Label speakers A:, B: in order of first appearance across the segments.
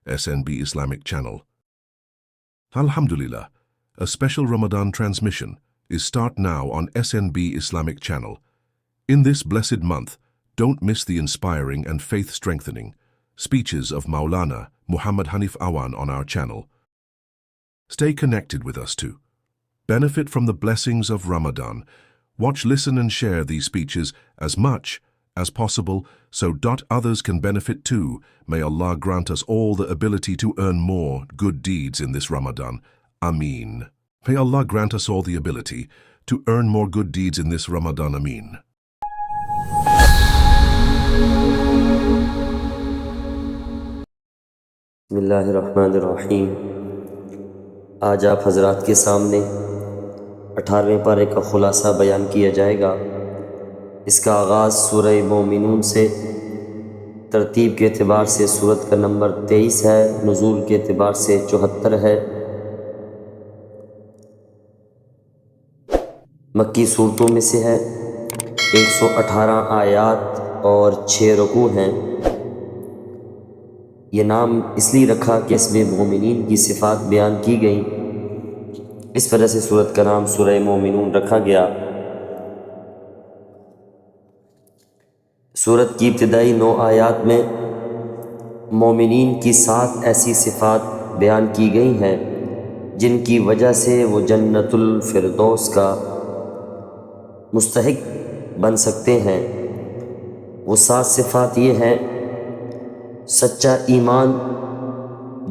A: SNB Islamic channel. Alhamdulillah, a special Ramadan transmission is start now on SNB Islamic channel. In this blessed month, don't miss the inspiring and faith-strengthening speeches of Maulana Muhammad Hanif Awan on our channel. Stay connected with us too. Benefit from the blessings of Ramadan. Watch, listen and share these speeches as much as possible so others can benefit too. May Allah grant us all the ability to earn more good deeds in this Ramadan. Ameen. May Allah grant us all the ability to earn more good deeds in this Ramadan. Ameen.
B: Bismillahirrahmanirrahim. آج آپ حضرات کے سامنے 18ویں پارے کا خلاصہ بیان کیا جائے گا۔ اس کا آغاز سورہ مومنون سے، ترتیب کے اعتبار سے سورت کا نمبر 23 ہے، نزول کے اعتبار سے 74 ہے۔ مکی صورتوں میں سے ہے، 118 آیات اور 6 رکوع ہیں۔ یہ نام اس لیے رکھا کہ اس میں مومنین کی صفات بیان کی گئیں، اس وجہ سے سورت کا نام سورہ مومنون رکھا گیا۔ سورت کی ابتدائی 9 آیات میں مومنین کی 7 ایسی صفات بیان کی گئی ہیں جن کی وجہ سے وہ جنت الفردوس کا مستحق بن سکتے ہیں۔ وہ 7 صفات یہ ہیں: سچا ایمان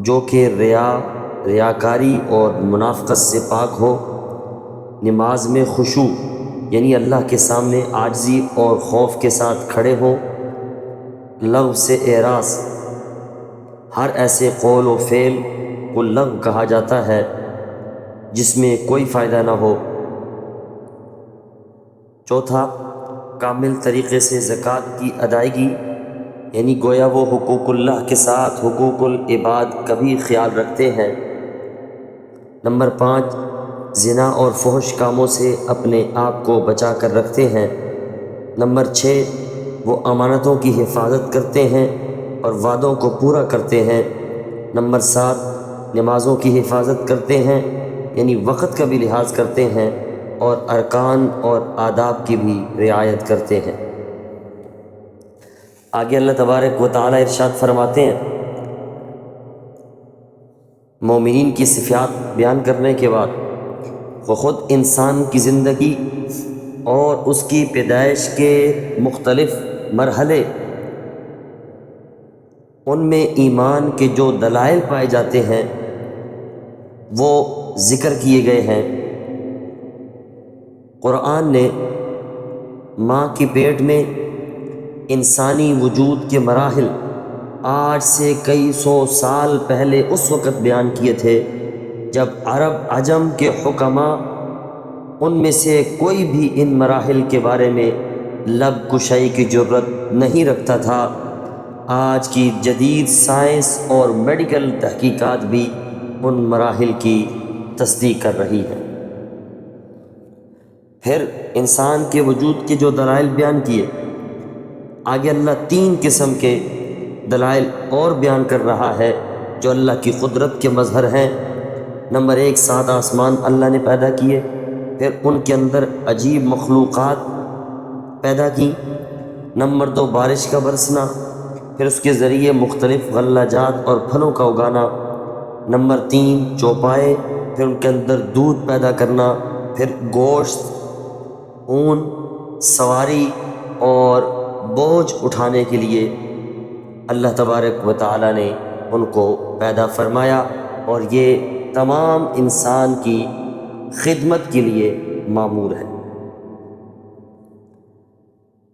B: جو کہ ریاکاری اور منافقت سے پاک ہو، نماز میں خشوع یعنی اللہ کے سامنے عاجزی اور خوف کے ساتھ کھڑے ہوں، لغو سے اعراض، ہر ایسے قول و فعل کو لغو کہا جاتا ہے جس میں کوئی فائدہ نہ ہو۔ چوتھا، کامل طریقے سے زکوٰۃ کی ادائیگی، یعنی گویا وہ حقوق اللہ کے ساتھ حقوق العباد کا بھی خیال رکھتے ہیں۔ نمبر 5، زنا اور فحش کاموں سے اپنے آپ کو بچا کر رکھتے ہیں۔ نمبر 6، وہ امانتوں کی حفاظت کرتے ہیں اور وعدوں کو پورا کرتے ہیں۔ نمبر 7، نمازوں کی حفاظت کرتے ہیں، یعنی وقت کا بھی لحاظ کرتے ہیں اور ارکان اور آداب کی بھی رعایت کرتے ہیں۔ آگے اللہ تبارک و تعالی ارشاد فرماتے ہیں، مومنین کی صفات بیان کرنے کے بعد وہ خود انسان کی زندگی اور اس کی پیدائش کے مختلف مرحلے، ان میں ایمان کے جو دلائل پائے جاتے ہیں وہ ذکر کیے گئے ہیں۔ قرآن نے ماں کی پیٹ میں انسانی وجود کے مراحل آج سے کئی 100 سال پہلے اس وقت بیان کیے تھے جب عرب عجم کے حکماء ان میں سے کوئی بھی ان مراحل کے بارے میں لب کشائی کی جرت نہیں رکھتا تھا۔ آج کی جدید سائنس اور میڈیکل تحقیقات بھی ان مراحل کی تصدیق کر رہی ہیں۔ پھر انسان کے وجود کے جو دلائل بیان کیے، آگے اللہ 3 قسم کے دلائل اور بیان کر رہا ہے جو اللہ کی قدرت کے مظہر ہیں۔ نمبر 1، 7 آسمان اللہ نے پیدا کیے، پھر ان کے اندر عجیب مخلوقات پیدا کی۔ نمبر 2، بارش کا برسنا، پھر اس کے ذریعے مختلف غلہ جات اور پھلوں کا اگانا۔ نمبر 3، چوپائے، پھر ان کے اندر دودھ پیدا کرنا، پھر گوشت، اون، سواری اور بوجھ اٹھانے کے لیے اللہ تبارک و تعالی نے ان کو پیدا فرمایا، اور یہ تمام انسان کی خدمت کے لیے مامور ہے۔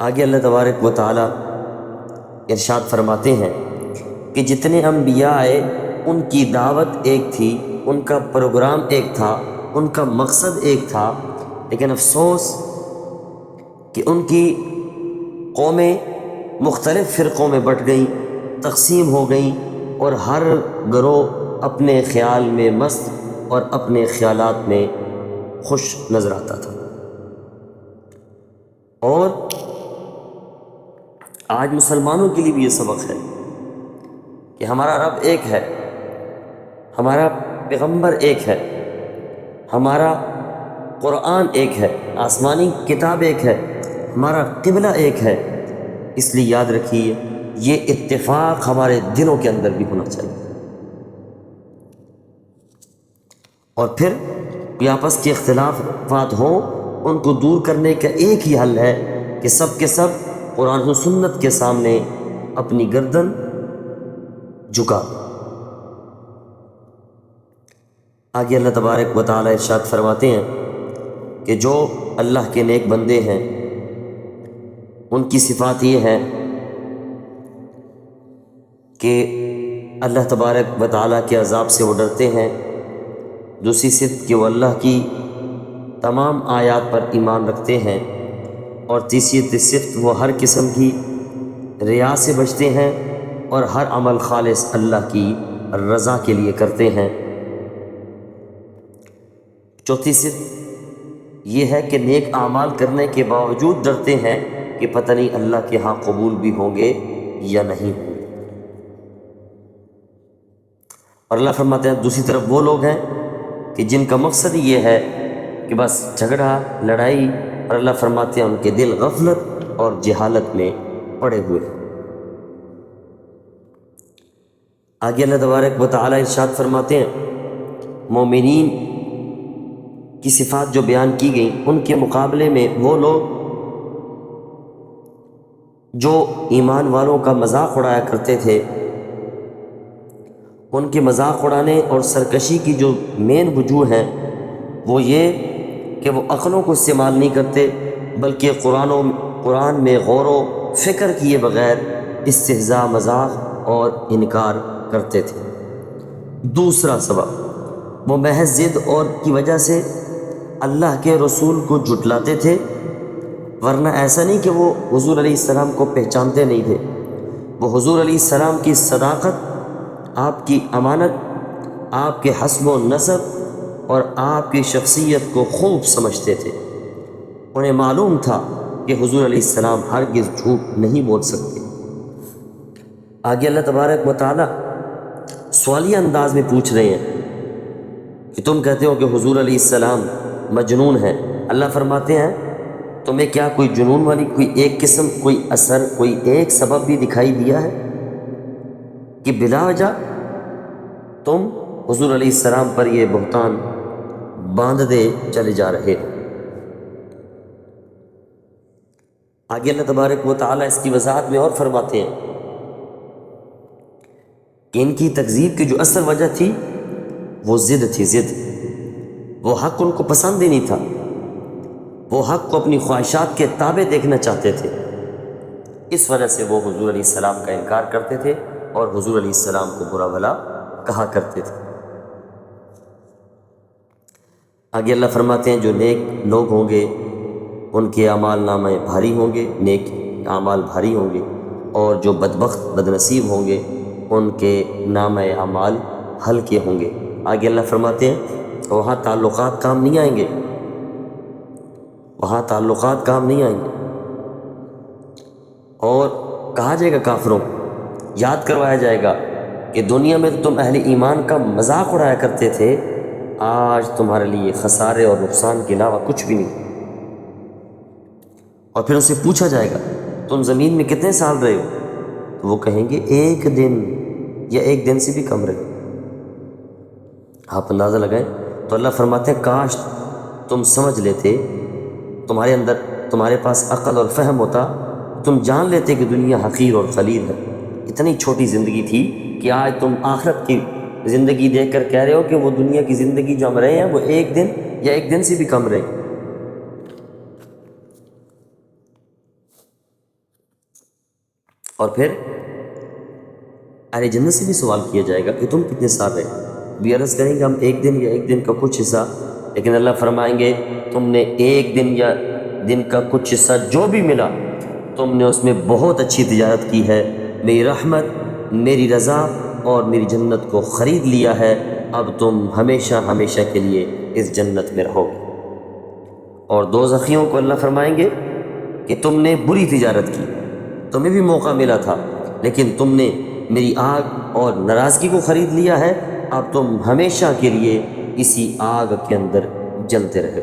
B: آگے اللہ تبارک و تعالی ارشاد فرماتے ہیں کہ جتنے انبیاء آئے ان کی دعوت ایک تھی، ان کا پروگرام ایک تھا، ان کا مقصد ایک تھا، لیکن افسوس کہ ان کی قومیں مختلف فرقوں میں بٹ گئیں، تقسیم ہو گئیں، اور ہر گروہ اپنے خیال میں مست اور اپنے خیالات میں خوش نظر آتا تھا۔ اور آج مسلمانوں کے لیے بھی یہ سبق ہے کہ ہمارا رب ایک ہے، ہمارا پیغمبر ایک ہے، ہمارا قرآن ایک ہے، آسمانی کتاب ایک ہے، ہمارا قبلہ ایک ہے، اس لیے یاد رکھیے یہ اتفاق ہمارے دلوں کے اندر بھی ہونا چاہیے۔ اور پھر کوئی آپس کے اختلافات ہوں ان کو دور کرنے کا ایک ہی حل ہے کہ سب کے سب قرآن و سنت کے سامنے اپنی گردن جھکا۔ آگے اللہ تبارک و تعالی ارشاد فرماتے ہیں کہ جو اللہ کے نیک بندے ہیں ان کی صفات یہ ہے کہ اللہ تبارک و تعالیٰ کے عذاب سے وہ ڈرتے ہیں، دوسری صفت کہ وہ اللہ کی تمام آیات پر ایمان رکھتے ہیں، اور تیسری صفت وہ ہر قسم کی ریا سے بچتے ہیں اور ہر عمل خالص اللہ کی رضا کے لیے کرتے ہیں۔ چوتھی صفت یہ ہے کہ نیک اعمال کرنے کے باوجود ڈرتے ہیں کہ پتہ نہیں اللہ کے ہاں قبول بھی ہوں گے یا نہیں ہوں گے۔ اور اللہ فرماتے ہیں دوسری طرف وہ لوگ ہیں کہ جن کا مقصد یہ ہے کہ بس جھگڑا لڑائی، اور اللہ فرماتے ہیں ان کے دل غفلت اور جہالت میں پڑے ہوئے ہیں۔ آگے اللہ تبارک و تعالی ارشاد فرماتے ہیں مومنین کی صفات جو بیان کی گئیں ان کے مقابلے میں وہ لوگ جو ایمان والوں کا مذاق اڑایا کرتے تھے، ان کے مذاق اڑانے اور سرکشی کی جو مین وجوہ ہیں وہ یہ کہ وہ عقلوں کو استعمال نہیں کرتے بلکہ قرآن میں غور و فکر کیے بغیر استہزاء، مذاق اور انکار کرتے تھے۔ دوسرا سبب وہ محض ضد اور کی وجہ سے اللہ کے رسول کو جھٹلاتے تھے، ورنہ ایسا نہیں کہ وہ حضور علیہ السلام کو پہچانتے نہیں تھے، وہ حضور علیہ السلام کی صداقت، آپ کی امانت، آپ کے حسب و نسب اور آپ کی شخصیت کو خوب سمجھتے تھے۔ انہیں معلوم تھا کہ حضور علیہ السلام ہرگز جھوٹ نہیں بول سکتے۔ آگے اللہ تبارک و تعالی سوالیہ انداز میں پوچھ رہے ہیں کہ تم کہتے ہو کہ حضور علیہ السلام مجنون ہے۔ اللہ فرماتے ہیں تمہیں کیا کوئی جنون والی کوئی ایک قسم، کوئی اثر، کوئی ایک سبب بھی دکھائی دیا ہے کہ بلا وجہ تم حضور علیہ السلام پر یہ بہتان باندھتے چلے جا رہے ہو؟ آگے اللہ تبارک و تعالیٰ اس کی وضاحت میں اور فرماتے ہیں کہ ان کی تکذیب کی جو اصل وجہ تھی وہ ضد تھی، ضد۔ وہ حق ان کو پسند ہی نہیں تھا، وہ حق کو اپنی خواہشات کے تابع دیکھنا چاہتے تھے، اس وجہ سے وہ حضور علیہ السلام کا انکار کرتے تھے اور حضور علیہ السلام کو برا بھلا کہا کرتے تھے۔ آگے اللہ فرماتے ہیں جو نیک لوگ ہوں گے ان کے اعمال نامے بھاری ہوں گے، نیک اعمال بھاری ہوں گے، اور جو بدبخت بدنصیب ہوں گے ان کے نامے اعمال ہلکے ہوں گے۔ آگے اللہ فرماتے ہیں وہاں تعلقات کام نہیں آئیں گے، وہاں تعلقات کام نہیں آئیں گے، اور کہا جائے گا کافروں کو، یاد کروایا جائے گا کہ دنیا میں تو تم اہل ایمان کا مذاق اڑایا کرتے تھے، آج تمہارے لیے خسارے اور نقصان کے علاوہ کچھ بھی نہیں۔ اور پھر ان سے پوچھا جائے گا تم زمین میں کتنے سال رہے ہو؟ تو وہ کہیں گے ایک دن یا ایک دن سے بھی کم رہے۔ آپ اندازہ لگائیں تو اللہ فرماتے ہیں کاش تم سمجھ لیتے، تمہارے اندر تمہارے پاس عقل اور فہم ہوتا، تم جان لیتے کہ دنیا حقیر اور قلیل ہے، اتنی چھوٹی زندگی تھی کہ آج تم آخرت کی زندگی دیکھ کر کہہ رہے ہو کہ وہ دنیا کی زندگی جو ہم رہے ہیں وہ ایک دن یا ایک دن سے بھی کم رہے۔ اور پھر اہل جنت سے بھی سوال کیا جائے گا کہ تم کتنے سال رہے؟ بھی عرض کریں گے ہم ایک دن یا ایک دن کا کچھ حصہ، لیکن اللہ فرمائیں گے تم نے ایک دن یا دن کا کچھ حصہ جو بھی ملا تم نے اس میں بہت اچھی تجارت کی ہے، میری رحمت، میری رضا اور میری جنت کو خرید لیا ہے، اب تم ہمیشہ ہمیشہ کے لیے اس جنت میں رہو گے۔ اور دوزخیوں کو اللہ فرمائیں گے کہ تم نے بری تجارت کی، تمہیں بھی موقع ملا تھا لیکن تم نے میری آگ اور ناراضگی کو خرید لیا ہے، اب تم ہمیشہ کے لیے اسی آگ کے اندر جلتے رہو۔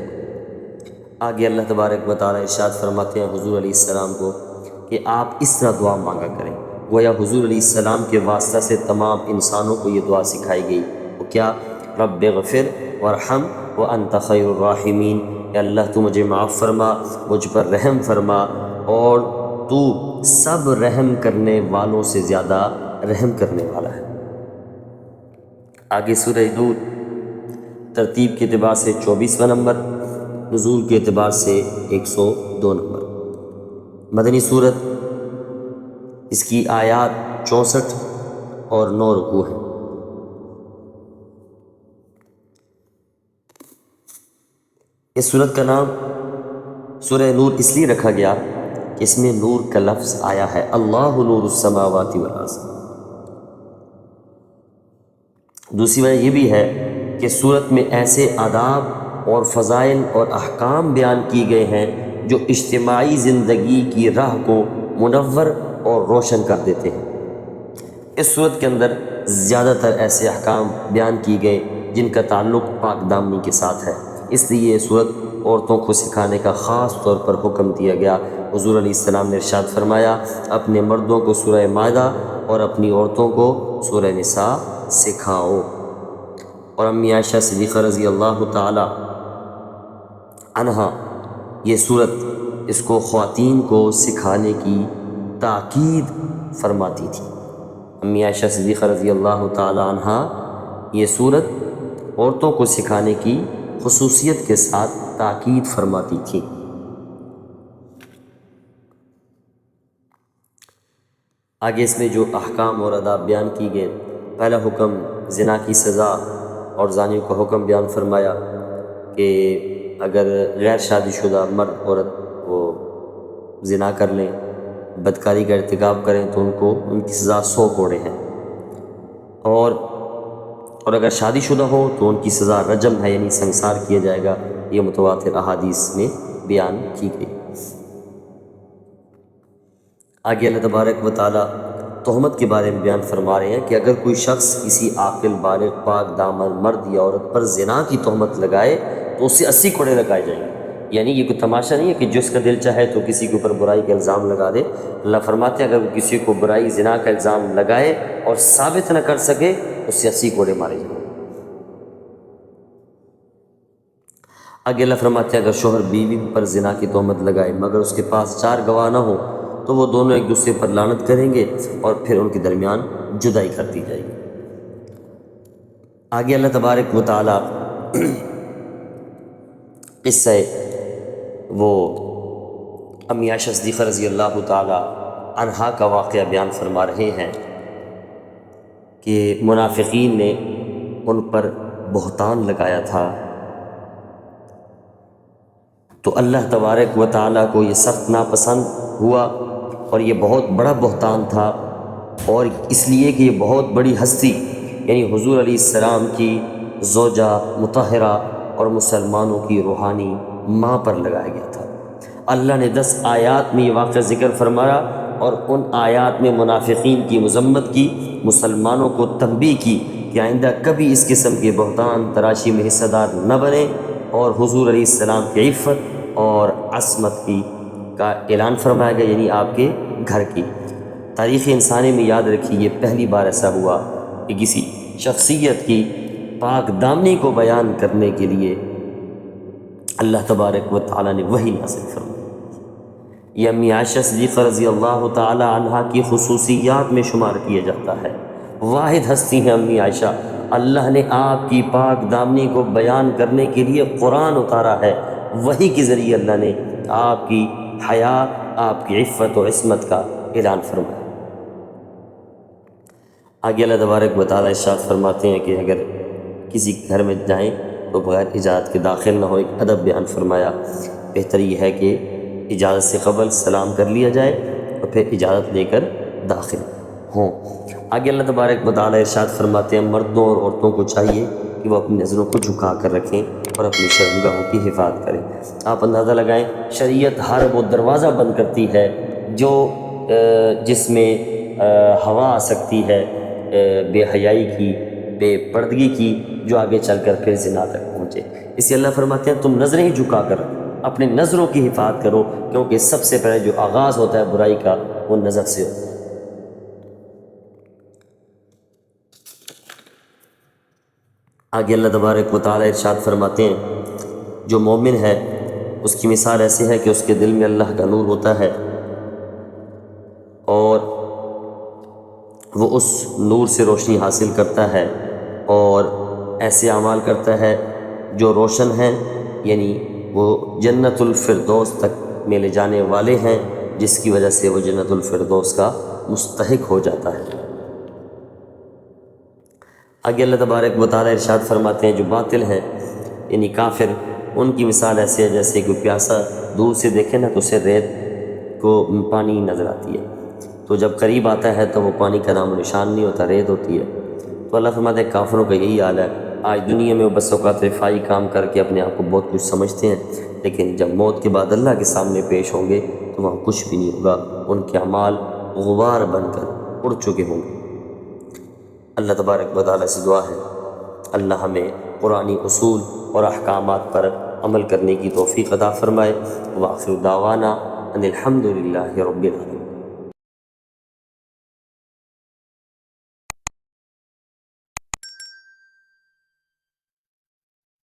B: آگے اللہ تبارک و تعالیٰ ارشاد فرماتے ہیں حضور علیہ السلام کو کہ آپ اس طرح دعا مانگا کریں۔ گویا حضور علیہ السلام کے واسطہ سے تمام انسانوں کو یہ دعا سکھائی گئی، وہ کیا؟ رب اغفر وارحم وانت خیر الراحمین، کہ اللہ تو مجھے معاف فرما، مجھ پر رحم فرما، اور تو سب رحم کرنے والوں سے زیادہ رحم کرنے والا ہے۔ آگے سورہ نور ترتیب کے اعتبار سے 24واں نمبر، نزول کے اعتبار سے 102 نمبر مدنی صورت، اس کی آیات 64 اور 9 رکوع ہیں۔ اس صورت کا نام سورہ نور اس لیے رکھا گیا کہ اس میں نور کا لفظ آیا ہے، اللہ نور السماوات والارض۔ دوسری وجہ یہ بھی ہے کہ سورت میں ایسے آداب اور فضائل اور احکام بیان کیے گئے ہیں جو اجتماعی زندگی کی راہ کو منور اور روشن کر دیتے ہیں۔ اس صورت کے اندر زیادہ تر ایسے احکام بیان کیے گئے جن کا تعلق پاک دامنی کے ساتھ ہے، اس لیے یہ صورت عورتوں کو سکھانے کا خاص طور پر حکم دیا گیا۔ حضور علیہ السلام نے ارشاد فرمایا، اپنے مردوں کو سورہ مائدہ اور اپنی عورتوں کو سورہ نساء سکھاؤ۔ اور امی عائشہ صدیقہ رضی اللہ تعالی عنہا یہ صورت اس کو خواتین کو سکھانے کی تاکید فرماتی تھی۔ امی عائشہ صدیقہ رضی اللہ تعالی عنہا یہ صورت عورتوں کو سکھانے کی خصوصیت کے ساتھ تاکید فرماتی تھی۔ آگے اس میں جو احکام اور آداب بیان کی گئے، پہلا حکم زنا کی سزا اور زانیوں کا حکم بیان فرمایا کہ اگر غیر شادی شدہ مرد عورت وہ زنا کر لیں، بدکاری کا ارتکاب کریں تو ان کی سزا 100 کوڑے ہیں، اور اگر شادی شدہ ہو تو ان کی سزا رجم ہے، یعنی سنسار کیا جائے گا۔ یہ متواتر احادیث میں بیان کی گئی۔ آگے اللہ تبارک و تعالیٰ تہمت کے بارے میں بیان فرما رہے ہیں کہ اگر کوئی شخص کسی عاقل بالغ پاک دامن مرد یا عورت پر زنا کی تہمت لگائے تو اسے 80 کوڑے لگائے جائیں گے۔ یعنی یہ کوئی تماشا نہیں ہے کہ جس کا دل چاہے تو کسی کے اوپر برائی کا الزام لگا دے۔ اللہ فرماتے ہیں اگر وہ کسی کو برائی زنا کا الزام لگائے اور ثابت نہ کر سکے اس سے 80 کوڑے مارے جائیں گے۔ آگے اللہ فرماتے ہیں اگر شوہر بیوی پر زنا کی تہمت لگائے مگر اس کے پاس 4 گواہ نہ ہو تو وہ دونوں ایک دوسرے پر لعنت کریں گے اور پھر ان کے درمیان جدائی کر دی جائے گی۔ آگے اللہ تبارک و تعالیٰ قصہ وہ امی عائشہ صدیقہ رضی اللہ تعالیٰ عنہا کا واقعہ بیان فرما رہے ہیں کہ منافقین نے ان پر بہتان لگایا تھا، تو اللہ تبارک و تعالیٰ کو یہ سخت ناپسند ہوا، اور یہ بہت بڑا بہتان تھا، اور اس لیے کہ یہ بہت بڑی ہستی یعنی حضور علیہ السلام کی زوجہ مطہرہ اور مسلمانوں کی روحانی ماں پر لگایا گیا تھا۔ اللہ نے 10 آیات میں یہ واقعہ ذکر فرمایا اور ان آیات میں منافقین کی مذمت کی، مسلمانوں کو تنبیہ کی کہ آئندہ کبھی اس قسم کے بہتان تراشی میں حصہ دار نہ بنے، اور حضور علیہ السلام کی عفت اور عصمت کا اعلان فرمایا گیا، یعنی آپ کے گھر کی۔ تاریخ انسانی میں یاد رکھیے یہ پہلی بار ایسا ہوا کہ کسی شخصیت کی پاک دامنی کو بیان کرنے کے لیے اللہ تبارک و تعالیٰ نے وحی نازل فرمائی۔ یہ امی عائشہ صدیقہ رضی اللہ تعالی عنہا کی خصوصیات میں شمار کیا جاتا ہے۔ واحد ہستی ہیں امی عائشہ، اللہ نے آپ کی پاک دامنی کو بیان کرنے کے لیے قرآن اتارا ہے، وحی کے ذریعے اللہ نے آپ کی حیا، آپ کی عفت و عصمت کا اعلان فرمایا۔ آگے اللہ تبارک و تعالیٰ ارشاد فرماتے ہیں کہ اگر کسی گھر میں جائیں تو بغیر اجازت کے داخل نہ ہو، ایک ادب بیان فرمایا۔ بہتر یہ ہے کہ اجازت سے قبل سلام کر لیا جائے اور پھر اجازت لے کر داخل ہوں۔ آگے اللہ تبارک و تعالیٰ ارشاد فرماتے ہیں مردوں اور عورتوں کو چاہیے کہ وہ اپنی نظروں کو جھکا کر رکھیں اور اپنی شرمگاہوں کی حفاظت کریں۔ آپ اندازہ لگائیں، شریعت ہر وہ دروازہ بند کرتی ہے جو جس میں ہوا آ سکتی ہے بے حیائی کی، بے پردگی کی، جو آگے چل کر پھر زنا تک پہنچے۔ اس لیے اللہ فرماتے ہیں تم نظریں ہی جھکا کر اپنی نظروں کی حفاظت کرو، کیونکہ سب سے پہلے جو آغاز ہوتا ہے برائی کا وہ نظر سے ہوتا ہے۔ آگے اللہ تبارک و تعالی ارشاد فرماتے ہیں جو مومن ہے اس کی مثال ایسی ہے کہ اس کے دل میں اللہ کا نور ہوتا ہے اور وہ اس نور سے روشنی حاصل کرتا ہے اور ایسے اعمال کرتا ہے جو روشن ہیں، یعنی وہ جنت الفردوس تک میں لے جانے والے ہیں، جس کی وجہ سے وہ جنت الفردوس کا مستحق ہو جاتا ہے۔ آگے اللہ تبارک و تعالی ارشاد فرماتے ہیں جو باطل ہیں یعنی کافر، ان کی مثال ایسے ہے جیسے کوئی پیاسا دور سے دیکھے نا تو اسے ریت کو پانی نظر آتی ہے، تو جب قریب آتا ہے تو وہ پانی کا نام و نشان نہیں ہوتا، ریت ہوتی ہے۔ تو اللہ فرماتے ہیں کافروں کا یہی حال ہے۔ آج دنیا میں وہ بس اوقات رفائی کام کر کے اپنے آپ کو بہت کچھ سمجھتے ہیں، لیکن جب موت کے بعد اللہ کے سامنے پیش ہوں گے تو وہاں کچھ بھی نہیں ہوگا، ان کے اعمال غبار بن کر اڑ چکے ہوں گے۔ اللہ تبارک و تعالیٰ سے دعا ہے اللہ ہمیں قرآنی اصول اور احکامات پر عمل کرنے کی توفیق عطا فرمائے۔ وآخر دعوانا ان الحمد للہ رب العالمین۔